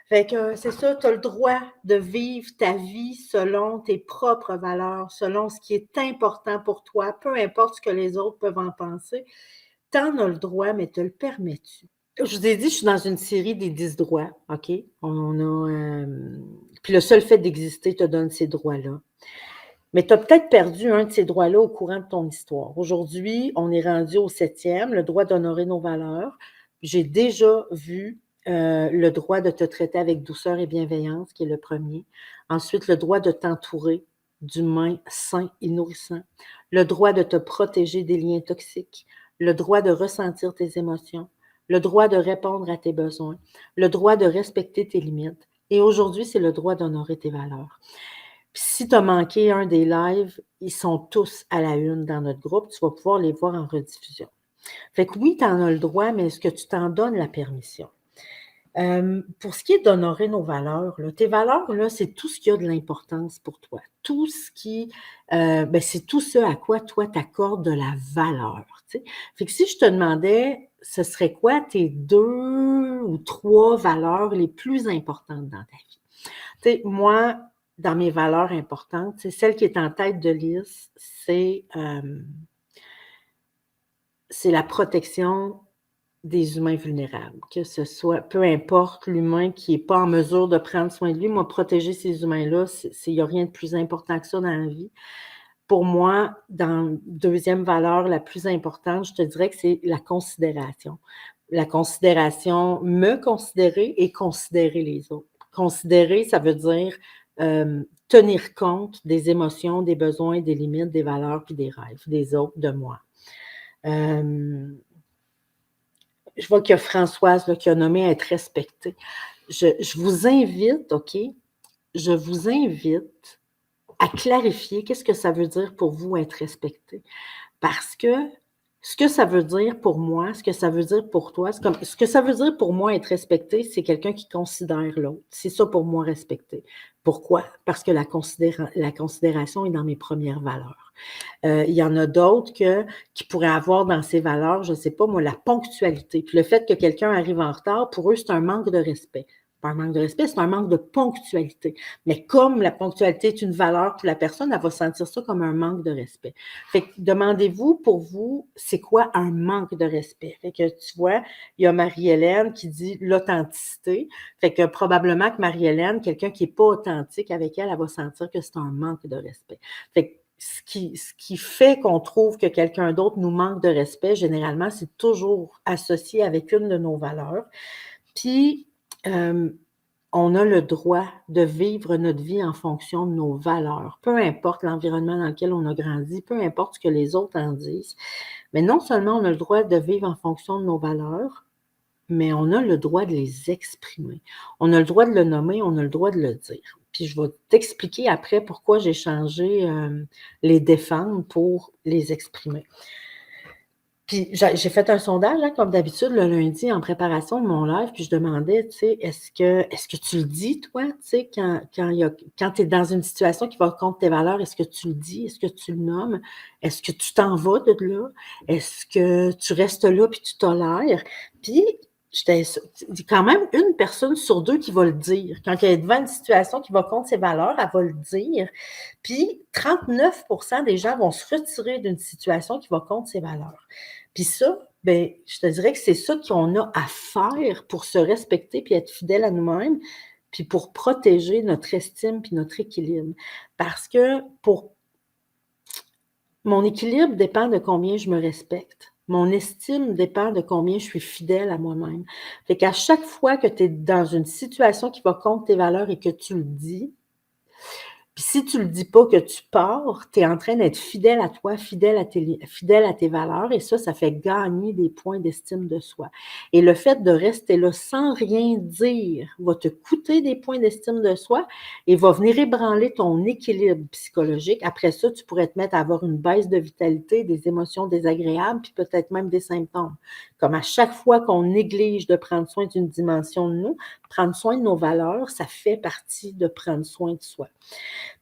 Fait que c'est ça, tu as le droit de vivre ta vie selon tes propres valeurs, selon ce qui est important pour toi, peu importe ce que les autres peuvent en penser. Tu en as le droit, mais te le permets-tu? Je vous ai dit, je suis dans une série des 10 droits, OK? Puis le seul fait d'exister te donne ces droits-là. Mais tu as peut-être perdu un de ces droits-là au courant de ton histoire. Aujourd'hui, on est rendu au 7e, le droit d'honorer nos valeurs. J'ai déjà vu le droit de te traiter avec douceur et bienveillance, qui est le premier. Ensuite, le droit de t'entourer d'humains sains et nourrissants. Le droit de te protéger des liens toxiques. Le droit de ressentir tes émotions. Le droit de répondre à tes besoins. Le droit de respecter tes limites. Et aujourd'hui, c'est le droit d'honorer tes valeurs. Puis si tu as manqué un des lives, ils sont tous à la une dans notre groupe. Tu vas pouvoir les voir en rediffusion. Fait que oui, tu en as le droit, mais est-ce que tu t'en donnes la permission? Pour ce qui est d'honorer nos valeurs, là, tes valeurs, là, c'est tout ce qui a de l'importance pour toi. Tout ce qui, c'est tout ce à quoi toi t'accordes de la valeur. Tu sais. Fait que si je te demandais, ce serait quoi tes 2 ou 3 valeurs les plus importantes dans ta vie? Tu sais, moi, dans mes valeurs importantes, c'est celle qui est en tête de liste, c'est la protection des humains vulnérables, que ce soit, peu importe l'humain qui n'est pas en mesure de prendre soin de lui, moi, protéger ces humains-là, il n'y a rien de plus important que ça dans la vie. Pour moi, dans deuxième valeur la plus importante, je te dirais que c'est la considération. La considération, me considérer et considérer les autres. Considérer, ça veut dire tenir compte des émotions, des besoins, des limites, des valeurs puis des rêves des autres, de moi. Je vois qu'il y a Françoise là, qui a nommé être respectée. Je vous invite, OK? Je vous invite à clarifier qu'est-ce que ça veut dire pour vous être respecté. Parce que ce que ça veut dire pour moi, ce que ça veut dire pour toi, ce que ça veut dire pour moi être respecté, c'est quelqu'un qui considère l'autre. C'est ça pour moi respecter. Pourquoi? Parce que la considération est dans mes premières valeurs. Il y en a d'autres qui pourraient avoir dans ces valeurs, je ne sais pas moi, la ponctualité. Puis le fait que quelqu'un arrive en retard, pour eux, c'est un manque de respect. Pas un manque de respect, c'est un manque de ponctualité. Mais comme la ponctualité est une valeur pour la personne, elle va sentir ça comme un manque de respect. Fait que demandez-vous pour vous, c'est quoi un manque de respect? Fait que tu vois, il y a Marie-Hélène qui dit l'authenticité. Fait que probablement que Marie-Hélène, quelqu'un qui n'est pas authentique avec elle, elle va sentir que c'est un manque de respect. Fait que ce qui fait qu'on trouve que quelqu'un d'autre nous manque de respect, généralement, c'est toujours associé avec une de nos valeurs. Puis, on a le droit de vivre notre vie en fonction de nos valeurs, peu importe l'environnement dans lequel on a grandi, peu importe ce que les autres en disent. Mais non seulement on a le droit de vivre en fonction de nos valeurs, mais on a le droit de les exprimer. On a le droit de le nommer, on a le droit de le dire. Puis je vais t'expliquer après pourquoi j'ai changé les défendre pour les exprimer. Puis j'ai fait un sondage, hein, comme d'habitude, le lundi, en préparation de mon live, puis je demandais, tu sais, est-ce que tu le dis, toi, tu sais, quand tu es dans une situation qui va contre tes valeurs, est-ce que tu le dis? Est-ce que tu le nommes? Est-ce que tu t'en vas de là? Est-ce que tu restes là puis tu tolères? Puis, j'étais quand même une personne sur 2 qui va le dire. Quand elle est devant une situation qui va contre ses valeurs, elle va le dire. Puis, 39% des gens vont se retirer d'une situation qui va contre ses valeurs. Puis ça, ben, je te dirais que c'est ça qu'on a à faire pour se respecter puis être fidèle à nous-mêmes, puis pour protéger notre estime puis notre équilibre. Parce que mon équilibre dépend de combien je me respecte. Mon estime dépend de combien je suis fidèle à moi-même. Fait qu'à chaque fois que tu es dans une situation qui va contre tes valeurs et que tu le dis, puis si tu le dis pas que tu pars, tu es en train d'être fidèle à toi, fidèle à tes valeurs, et ça fait gagner des points d'estime de soi. Et le fait de rester là sans rien dire va te coûter des points d'estime de soi et va venir ébranler ton équilibre psychologique. Après ça, tu pourrais te mettre à avoir une baisse de vitalité, des émotions désagréables, puis peut-être même des symptômes. Comme à chaque fois qu'on néglige de prendre soin d'une dimension de nous, prendre soin de nos valeurs, ça fait partie de prendre soin de soi.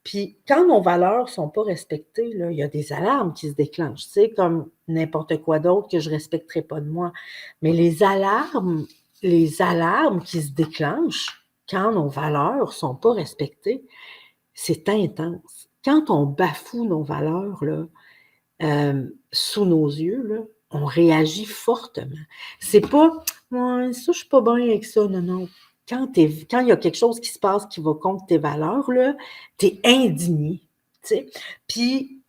Puis quand nos valeurs ne sont pas respectées, là, il y a des alarmes qui se déclenchent, tu sais, comme n'importe quoi d'autre que je ne respecterai pas de moi. Mais les alarmes qui se déclenchent, quand nos valeurs ne sont pas respectées, c'est intense. Quand on bafoue nos valeurs, là, sous nos yeux, là, on réagit fortement. C'est pas: «Ouais, ça, je suis pas bien avec ça». Non, non. Quand il y a quelque chose qui se passe qui va contre tes valeurs, là, tu es indigné, tu sais? Puis,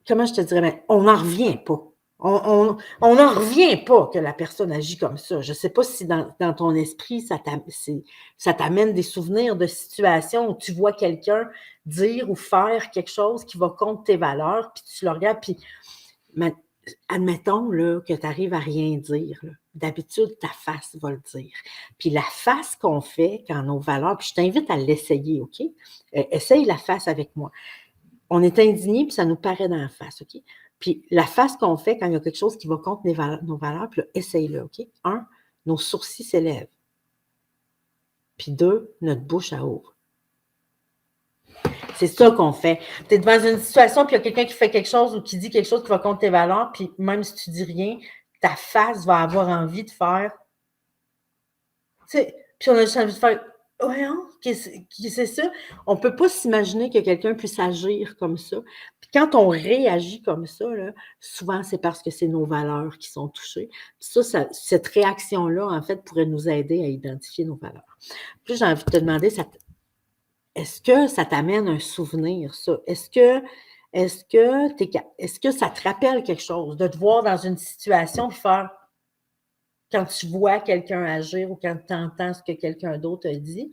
comment je te dirais? Ben, on n'en revient pas. On n'en revient pas que la personne agit comme ça. Je ne sais pas si dans ton esprit, ça t'amène des souvenirs de situations où tu vois quelqu'un dire ou faire quelque chose qui va contre tes valeurs, puis tu le regardes, puis mais admettons là, que tu arrives à rien dire. Là. D'habitude, ta face va le dire. Puis la face qu'on fait quand nos valeurs, puis je t'invite à l'essayer, OK? Essaye la face avec moi. On est indigné, puis ça nous paraît dans la face, OK? Puis la face qu'on fait quand il y a quelque chose qui va contre nos valeurs, puis là, essaye-le, OK? 1, nos sourcils s'élèvent. Puis 2, notre bouche à ouvre. C'est ça qu'on fait. Tu es devant une situation, puis il y a quelqu'un qui fait quelque chose ou qui dit quelque chose qui va contre tes valeurs, puis même si tu dis rien, ta face va avoir envie de faire. Tu sais, puis on a juste envie de faire. Voyons, qu'est-ce que c'est ça? On ne peut pas s'imaginer que quelqu'un puisse agir comme ça. Puis quand on réagit comme ça, là, souvent c'est parce que c'est nos valeurs qui sont touchées. Puis ça, cette réaction-là, en fait, pourrait nous aider à identifier nos valeurs. Puis j'ai envie de te demander, est-ce que ça t'amène un souvenir, ça? Est-ce que ça te rappelle quelque chose de te voir dans une situation et faire, quand tu vois quelqu'un agir ou quand tu entends ce que quelqu'un d'autre a dit?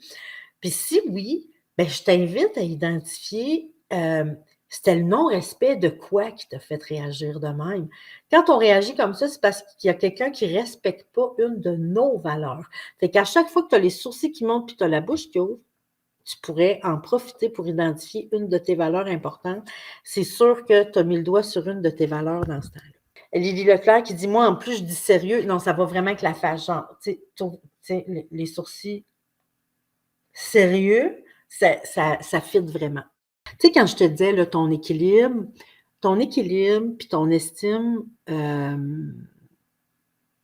Puis si oui, bien, je t'invite à identifier, c'était le non-respect de quoi qui t'a fait réagir de même. Quand on réagit comme ça, c'est parce qu'il y a quelqu'un qui ne respecte pas une de nos valeurs. Fait qu'à chaque fois que tu as les sourcils qui montent puis tu as la bouche qui ouvre, tu pourrais en profiter pour identifier une de tes valeurs importantes. C'est sûr que tu as mis le doigt sur une de tes valeurs dans ce temps-là. Lily Leclerc qui dit: moi, en plus, je dis sérieux. Non, ça va vraiment avec la face, genre, tu sais, les sourcils sérieux, ça fit vraiment. Tu sais, quand je te disais, là, ton équilibre puis ton estime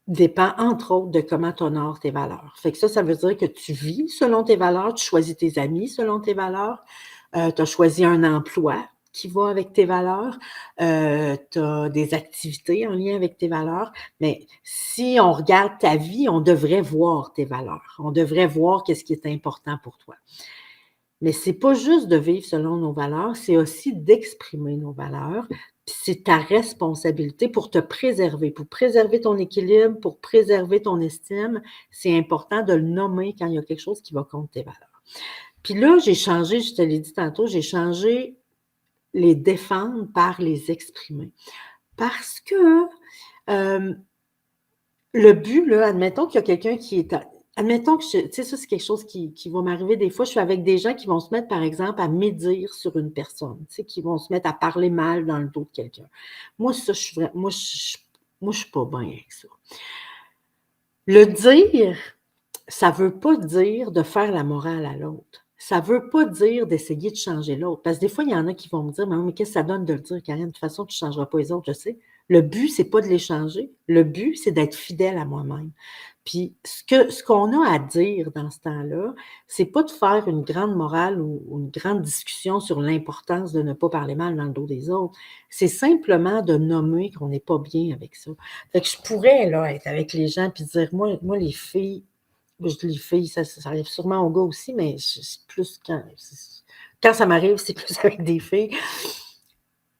dépend, entre autres, de comment tu honores tes valeurs. Fait que ça veut dire que tu vis selon tes valeurs, tu choisis tes amis selon tes valeurs, tu as choisi un emploi qui va avec tes valeurs, tu as des activités en lien avec tes valeurs. Mais si on regarde ta vie, on devrait voir tes valeurs. On devrait voir qu'est-ce qui est important pour toi. Mais c'est pas juste de vivre selon nos valeurs, c'est aussi d'exprimer nos valeurs. Puis c'est ta responsabilité pour te préserver, pour préserver ton équilibre, pour préserver ton estime. C'est important de le nommer quand il y a quelque chose qui va contre tes valeurs. Puis là, j'ai changé, je te l'ai dit tantôt, j'ai changé les défendre par les exprimer. Parce que le but, là, admettons qu'il y a quelqu'un qui est... Admettons que, tu sais, ça, c'est quelque chose qui va m'arriver des fois. Je suis avec des gens qui vont se mettre, par exemple, à médire sur une personne, tu sais, qui vont se mettre à parler mal dans le dos de quelqu'un. Moi, ça, moi, je suis pas bien avec ça. Le dire, ça veut pas dire de faire la morale à l'autre. Ça veut pas dire d'essayer de changer l'autre. Parce que des fois, il y en a qui vont me dire: mais qu'est-ce que ça donne de le dire, Karine? De toute façon, tu ne changeras pas les autres, je sais. Le but, c'est pas de les changer. Le but, c'est d'être fidèle à moi-même. Puis ce qu'on a à dire dans ce temps-là, c'est pas de faire une grande morale ou une grande discussion sur l'importance de ne pas parler mal dans le dos des autres. C'est simplement de nommer qu'on n'est pas bien avec ça. Fait que je pourrais là, être avec les gens puis dire: moi les filles, je dis les filles, ça arrive sûrement aux gars aussi, mais c'est plus quand ça m'arrive, c'est plus avec des filles,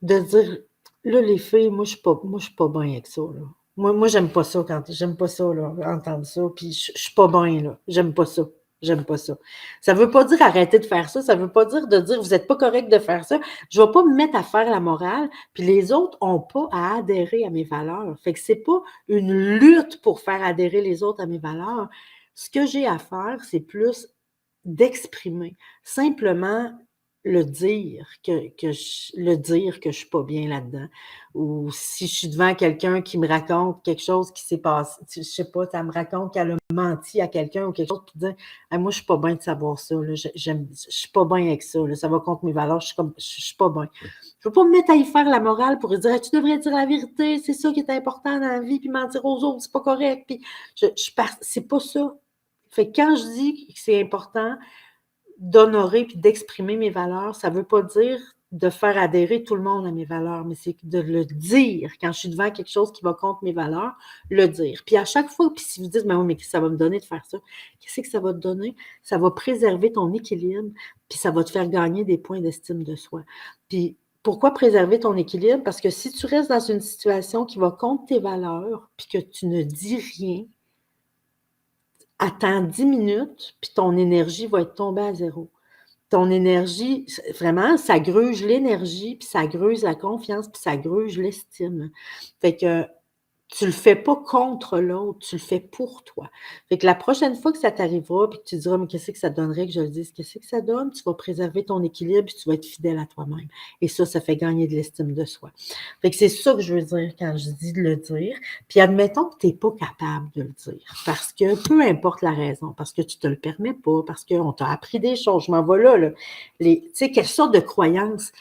de dire: là, les filles, moi, je suis pas bien avec ça, là. Moi, j'aime pas ça j'aime pas ça, là, entendre ça, puis je suis pas bien, là. J'aime pas ça. J'aime pas ça. Ça veut pas dire arrêter de faire ça. Ça veut pas dire de dire vous êtes pas correct de faire ça. Je vais pas me mettre à faire la morale, puis les autres ont pas à adhérer à mes valeurs. Fait que c'est pas une lutte pour faire adhérer les autres à mes valeurs. Ce que j'ai à faire, c'est plus d'exprimer. Simplement le dire que je suis pas bien là-dedans. Ou si je suis devant quelqu'un qui me raconte quelque chose qui s'est passé, je sais pas, elle me raconte qu'elle a menti à quelqu'un ou quelque chose, puis dire: hey, moi, je suis pas bien de savoir ça, là, je suis pas bien avec ça, là, ça va contre mes valeurs, je suis pas bien. Je veux pas me mettre à y faire la morale pour lui dire: hey, tu devrais dire la vérité, c'est ça qui est important dans la vie, puis mentir aux autres, c'est pas correct, puis c'est pas ça. Fait que quand je dis que c'est important d'honorer puis d'exprimer mes valeurs, ça ne veut pas dire de faire adhérer tout le monde à mes valeurs, mais c'est de le dire quand je suis devant quelque chose qui va contre mes valeurs, le dire. Puis à chaque fois, puis si vous dites, mais oui, mais ça va me donner de faire ça, qu'est-ce que ça va te donner? Ça va préserver ton équilibre, puis ça va te faire gagner des points d'estime de soi. Puis pourquoi préserver ton équilibre? Parce que si tu restes dans une situation qui va contre tes valeurs, puis que tu ne dis rien, attends 10 minutes, puis ton énergie va être tombée à zéro. Ton énergie, vraiment, ça gruge l'énergie, puis ça gruge la confiance, puis ça gruge l'estime. Fait que tu le fais pas contre l'autre, tu le fais pour toi. Fait que la prochaine fois que ça t'arrivera, puis que tu diras: «Mais qu'est-ce que ça donnerait que je le dise?» Qu'est-ce que ça donne? Tu vas préserver ton équilibre, puis tu vas être fidèle à toi-même. Et ça fait gagner de l'estime de soi. Fait que c'est ça que je veux dire quand je dis de le dire. Puis admettons que tu es pas capable de le dire, parce que peu importe la raison, parce que tu te le permets pas, parce qu'on t'a appris des choses. Je m'en vais là. Tu sais, quelle sorte de croyances.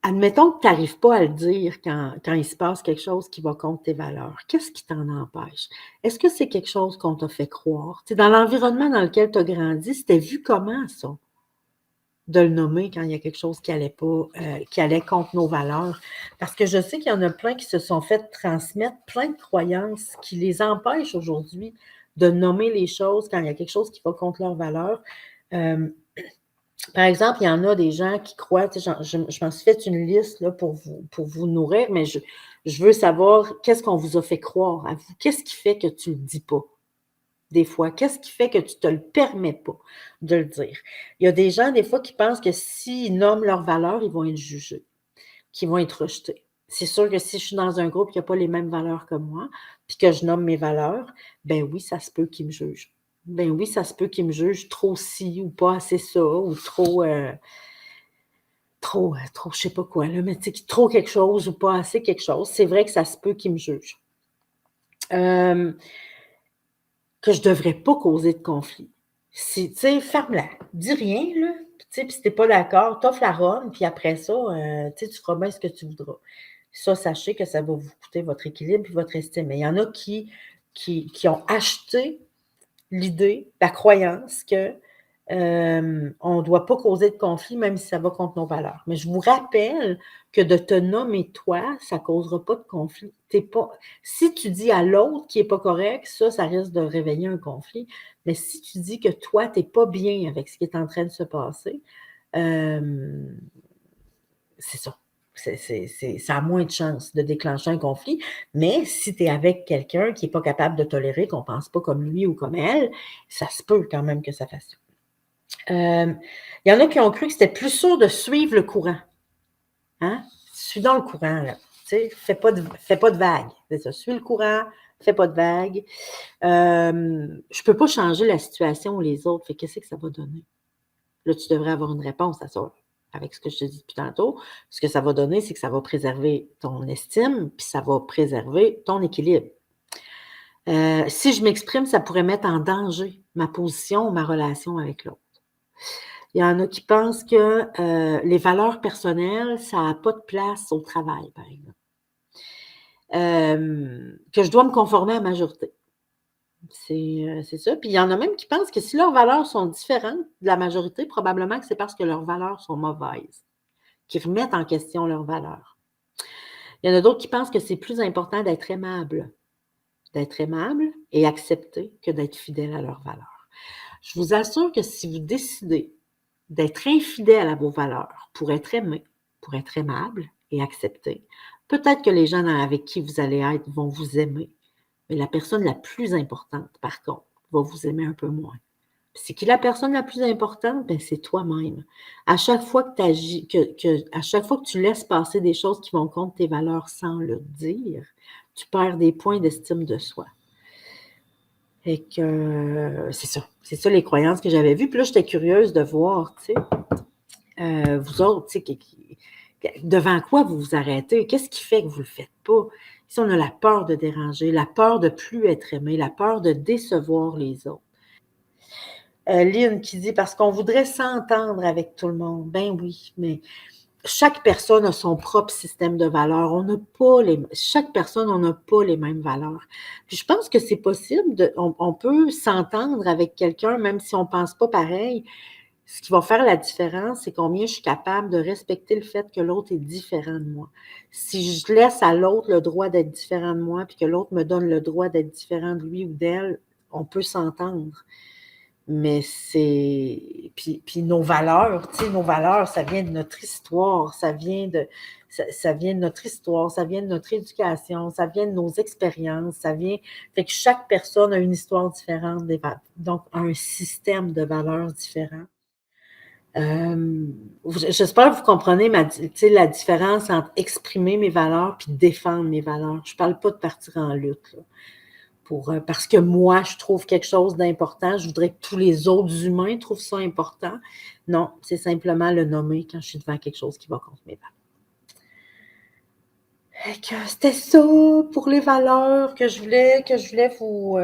Admettons que tu n'arrives pas à le dire quand il se passe quelque chose qui va contre tes valeurs. Qu'est-ce qui t'en empêche? Est-ce que c'est quelque chose qu'on t'a fait croire? Tu sais, dans l'environnement dans lequel tu as grandi, c'était vu comment ça? De le nommer quand il y a quelque chose qui allait pas, qui allait contre nos valeurs. Parce que je sais qu'il y en a plein qui se sont fait transmettre plein de croyances qui les empêchent aujourd'hui de nommer les choses quand il y a quelque chose qui va contre leurs valeurs. Par exemple, il y en a des gens qui croient, tu sais, je m'en suis fait une liste là, pour vous nourrir, mais je veux savoir qu'est-ce qu'on vous a fait croire à vous. Qu'est-ce qui fait que tu ne le dis pas des fois? Qu'est-ce qui fait que tu ne te le permets pas de le dire? Il y a des gens, des fois, qui pensent que s'ils nomment leurs valeurs, ils vont être jugés, qu'ils vont être rejetés. C'est sûr que si je suis dans un groupe qui n'a pas les mêmes valeurs que moi, puis que je nomme mes valeurs, ben oui, ça se peut qu'ils me jugent. Ben oui, ça se peut qu'ils me jugent trop ci ou pas assez ça, ou trop, je sais pas quoi, là, mais tu sais, trop quelque chose ou pas assez quelque chose. C'est vrai que ça se peut qu'ils me jugent. Que je devrais pas causer de conflit. Tu sais, ferme-la. Dis rien, là. Tu sais, puis si tu pas d'accord, t'offres la ronde, puis après ça, tu sais, tu feras bien ce que tu voudras. Ça, sachez que ça va vous coûter votre équilibre et votre estime. Mais il y en a qui ont acheté l'idée, la croyance que on ne doit pas causer de conflit, même si ça va contre nos valeurs. Mais je vous rappelle que de te nommer toi, ça ne causera pas de conflit. T'es pas, si tu dis à l'autre qui n'est pas correct, ça risque de réveiller un conflit. Mais si tu dis que toi, tu n'es pas bien avec ce qui est en train de se passer, c'est ça. Ça a moins de chances de déclencher un conflit. Mais si tu es avec quelqu'un qui n'est pas capable de tolérer, qu'on ne pense pas comme lui ou comme elle, ça se peut quand même que ça fasse ça. Il y en a qui ont cru que c'était plus sûr de suivre le courant. Hein? Suis dans le courant, là. Tu sais, fais pas de vagues. C'est ça. Suis le courant, fais pas de vagues. Je peux pas changer la situation ou les autres. Fait qu'est-ce que ça va donner? Là, tu devrais avoir une réponse à ça. Avec ce que je te dis depuis tantôt, ce que ça va donner, c'est que ça va préserver ton estime, puis ça va préserver ton équilibre. Si je m'exprime, ça pourrait mettre en danger ma position ou ma relation avec l'autre. Il y en a qui pensent que les valeurs personnelles, ça n'a pas de place au travail, par exemple. Que je dois me conformer à la majorité. C'est ça. Puis il y en a même qui pensent que si leurs valeurs sont différentes de la majorité, probablement que c'est parce que leurs valeurs sont mauvaises, qui remettent en question leurs valeurs. Il y en a d'autres qui pensent que c'est plus important d'être aimable et accepté que d'être fidèle à leurs valeurs. Je vous assure que si vous décidez d'être infidèle à vos valeurs pour être aimé, pour être aimable et accepté, peut-être que les gens avec qui vous allez être vont vous aimer, mais la personne la plus importante, par contre, va vous aimer un peu moins. C'est qui la personne la plus importante? Ben, c'est toi-même. À chaque fois que tu agis, à chaque fois que tu laisses passer des choses qui vont contre tes valeurs sans le dire, tu perds des points d'estime de soi. Et que c'est ça les croyances que j'avais vues. Puis là, j'étais curieuse de voir, tu sais, vous autres, tu sais, devant quoi vous vous arrêtez? Qu'est-ce qui fait que vous ne le faites pas? Si on a la peur de déranger, la peur de ne plus être aimé, la peur de décevoir les autres. Lynn qui dit parce qu'on voudrait s'entendre avec tout le monde. Ben oui, mais chaque personne a son propre système de valeurs. Chaque personne, on n'a pas les mêmes valeurs. Puis je pense que c'est possible on peut s'entendre avec quelqu'un, même si on ne pense pas pareil. Ce qui va faire la différence, c'est combien je suis capable de respecter le fait que l'autre est différent de moi. Si je laisse à l'autre le droit d'être différent de moi, puis que l'autre me donne le droit d'être différent de lui ou d'elle, on peut s'entendre. Mais puis nos valeurs, tu sais, nos valeurs, ça vient de notre histoire, ça vient de notre histoire, ça vient de notre éducation, ça vient de nos expériences, fait que chaque personne a une histoire différente, donc un système de valeurs différent. J'espère que vous comprenez tu sais, la différence entre exprimer mes valeurs puis défendre mes valeurs. Je parle pas de partir en lutte, là. Parce que moi, je trouve quelque chose d'important, je voudrais que tous les autres humains trouvent ça important. Non, c'est simplement le nommer quand je suis devant quelque chose qui va contre mes valeurs. Fait que c'était ça pour les valeurs que je voulais vous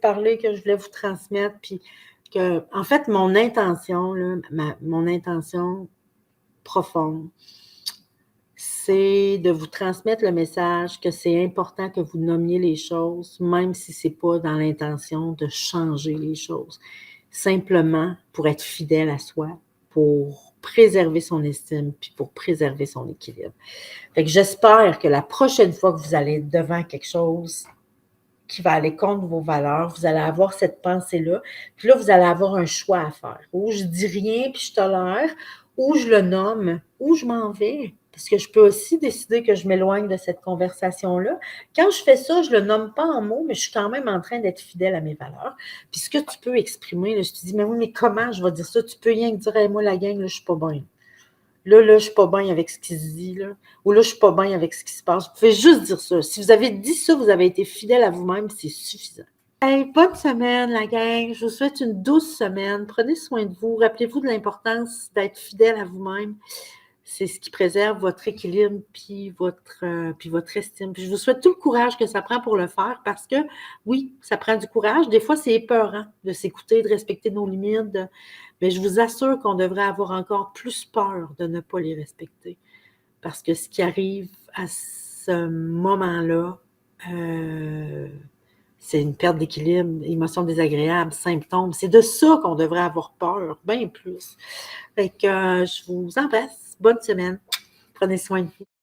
parler, que je voulais vous transmettre. Puis en fait, mon intention, là, mon intention profonde, c'est de vous transmettre le message que c'est important que vous nommiez les choses, même si c'est pas dans l'intention de changer les choses. Simplement pour être fidèle à soi, pour préserver son estime, puis pour préserver son équilibre. Fait que j'espère que la prochaine fois que vous allez être devant quelque chose qui va aller contre vos valeurs, vous allez avoir cette pensée-là, puis là, vous allez avoir un choix à faire. Ou je dis rien, puis je tolère, ou je le nomme, ou je m'en vais. Parce que je peux aussi décider que je m'éloigne de cette conversation-là. Quand je fais ça, je le nomme pas en mots, mais je suis quand même en train d'être fidèle à mes valeurs. Puis ce que tu peux exprimer, là, je te dis, mais oui, mais comment je vais dire ça? Tu peux rien que dire, hey, moi, la gang, là, je suis pas bien. Là, je suis pas bien avec ce qui se dit, là. Ou là, je suis pas bien avec ce qui se passe. Vous pouvez juste dire ça. Si vous avez dit ça, vous avez été fidèle à vous-même, c'est suffisant. Hey, bonne semaine, la gang. Je vous souhaite une douce semaine. Prenez soin de vous. Rappelez-vous de l'importance d'être fidèle à vous-même. C'est ce qui préserve votre équilibre puis votre estime. Puis je vous souhaite tout le courage que ça prend pour le faire parce que, oui, ça prend du courage. Des fois, c'est épeurant de s'écouter, de respecter nos limites. Mais je vous assure qu'on devrait avoir encore plus peur de ne pas les respecter. Parce que ce qui arrive à ce moment-là, c'est une perte d'équilibre, émotions désagréables, symptômes. C'est de ça qu'on devrait avoir peur, bien plus. Fait que je vous embrasse. Bonne semaine. Prenez soin de vous.